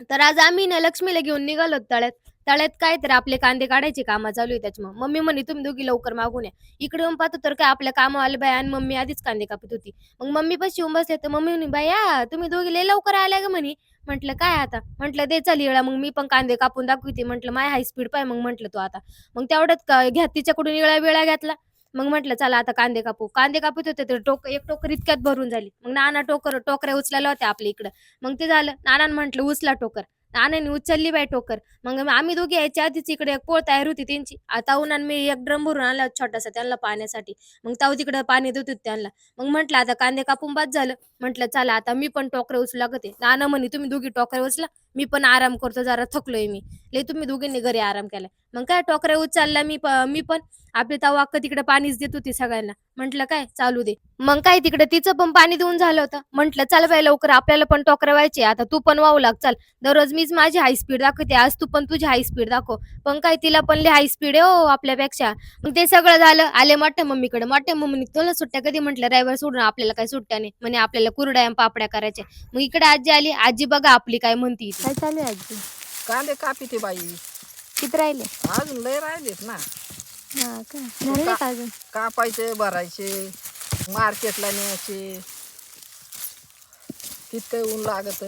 तर आज आम्ही ना लक्ष्मीला घेऊन निघालो तळ्यात. तळ्यात काय तर आपले कांदे काढायची कामं चालू आहे त्याच्यामुळं. मम्मी म्हणे, "तुम्ही दोघी लवकर मागून या." इकडे येऊन पाहतो तर काय आपल्या कामवाल्या बाया आणि मम्मी आधीच कांदे कापत होती. मग मम्मीपाशी येऊन बसले तर मम्मी म्हणे, "बाया तुम्ही दोघी लय लवकर आल्या गं" म्हणे. म्हटलं, "काय आता?" म्हटलं, "दे चल इळा मग मी पण कांदे कापून दाखवते." म्हटलं, "माझी हाय स्पीड पाहे मग" म्हटलं, "तू आता." मग तेवढ्यात घ्या तिच्याकडून इळा-बिळा घेतला. मग म्हटलं, "चला आता कांदे कापू." कांदे कापत होते तर एक टोकर इतक्यात भरून झाली. मग नाना टोकऱ्या उचलायला होत्या आपल्या इकडं. मग ते झालं. नानानं म्हटलं, "उचला टोकर." नानाने उचलली बाई टोकर. मग आम्ही दोघी यायच्या आधीच इकडे एक पोळ तयार होती त्यांची. ताऊन आणि मी एक ड्रम भरून आणला छोटासा त्यांना पाण्यासाठी. मग ताऊ तिकडे पाणी देत होते त्यांना. मग म्हटलं आता कांदे कापून बाद झालं. म्हटलं चला आता मी पण टोकऱ्या उचलू लागते. नाना म्हणे तुम्ही दोघी टोकऱ्या उचला. मी पण आराम करतो जरा थकलोय मी. लय तुम्ही दोघींनी घरी आराम केलाय. मग काय टोकऱ्या उचलल्या मी पण. आपली ताऊ अक्क तिकडे पाणीच देत होती सगळ्यांना. म्हटलं काय चालू दे. मग काय तिकडे तिचं पण पाणी देऊन झालं होतं. म्हटलं चल बाई लवकर आपल्याला पण टोकऱ्या व्हायची. आता तू पण वाहू लाग चल. दररोज मीच माझी हाय स्पीड दाखवते. आज तू पण तुझी हाय स्पीड दाखव. पण काय तिला पण लय हाय स्पीड आहे हो आपल्यापेक्षा. मग ते सगळं झालं. आले मोठ्या मम्मीकडे. मोठ्या मम्मीने तुला सुट्ट्या कधी म्हटलं रविवार सोडून आपल्याला काही सुट्ट्या नाही. म्हणे आपल्याला कुरड्या आणि पापड्या करायच्या. मग इकडे आजी आली. आजी बघा आपली काय म्हणती ती. काय चालू आहे आजी? कांदे कापिते बाई. किती राहिले? अजून लय राहिलेत ना. हा का झाले नाही का अजून? कापायचे, भरायचे, मार्केटला न्यायचे. तितकं ऊन लागत.